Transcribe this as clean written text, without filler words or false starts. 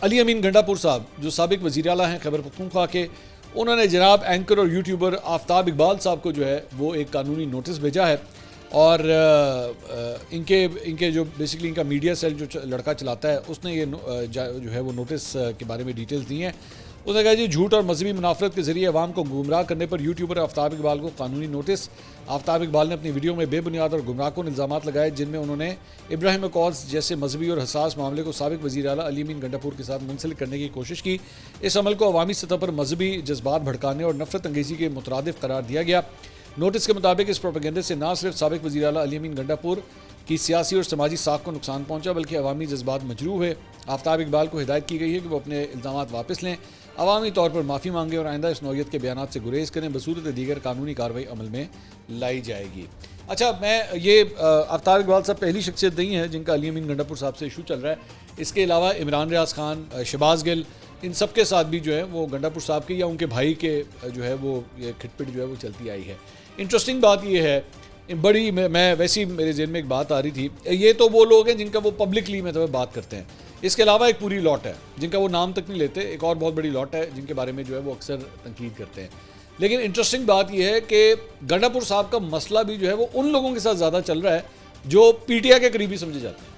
علی امین گنڈا پور صاحب جو سابق وزیر اعلیٰ ہیں خیبر پختونخوا کے، انہوں نے جناب اینکر اور یوٹیوبر آفتاب اقبال صاحب کو جو ہے وہ ایک قانونی نوٹس بھیجا ہے، اور ان کے جو بیسیکلی ان کا میڈیا سیل جو لڑکا چلاتا ہے اس نے یہ جو ہے وہ نوٹس کے بارے میں ڈیٹیلز دی ہیں۔ اس نے کہا جی جھوٹ اور مذہبی منافرت کے ذریعے عوام کو گمراہ کرنے پر یوٹیوبر آفتاب اقبال کو قانونی نوٹس۔ آفتاب اقبال نے اپنی ویڈیو میں بے بنیاد اور گمراہ کن الزامات لگائے، جن میں انہوں نے ابراہیم اکوز جیسے مذہبی اور حساس معاملے کو سابق وزیر اعلیٰ علی امین گنڈا پور کے ساتھ منسلک کرنے کی کوشش کی۔ اس عمل کو عوامی سطح پر مذہبی جذبات بھڑکانے اور نفرت انگیزی کے مترادف قرار دیا گیا۔ نوٹس کے مطابق اس پروپیگنڈے سے نہ صرف سابق وزیر اعلیٰ علی امین گنڈا پور کی سیاسی اور سماجی ساکھ کو نقصان پہنچا بلکہ عوامی جذبات مجروح ہوئے۔ آفتاب اقبال کو ہدایت کی گئی ہے کہ وہ اپنے الزامات واپس لیں، عوامی طور پر معافی مانگیں اور آئندہ اس نوعیت کے بیانات سے گریز کریں، بصورت دیگر قانونی کارروائی عمل میں لائی جائے گی۔ اچھا، یہ آفتاب اقبال صاحب پہلی شخصیت نہیں ہے جن کا علی امین گنڈا پور صاحب سے ایشو چل رہا ہے۔ اس کے علاوہ عمران ریاض خان، شہباز گل، ان سب کے ساتھ بھی جو ہے وہ گنڈا پور صاحب کے یا ان کے بھائی کے جو ہے وہ یہ کھٹ پٹ جو ہے وہ چلتی آئی ہے۔ انٹرسٹنگ بات یہ ہے، بڑی میں ویسی میرے ذہن میں ایک بات آ رہی تھی، یہ تو وہ لوگ ہیں جن کا وہ پبلکلی مطلب بات کرتے ہیں، اس کے علاوہ ایک پوری لاٹ ہے جن کا وہ نام تک نہیں لیتے، ایک اور بہت بڑی لاٹ ہے جن کے بارے میں جو ہے وہ اکثر تنقید کرتے ہیں۔ لیکن انٹرسٹنگ بات یہ ہے کہ گنڈا پور صاحب کا مسئلہ بھی جو ہے وہ ان لوگوں کے ساتھ زیادہ چل رہا ہے جو پی ٹی آئی کے قریبی سمجھے جاتے ہیں۔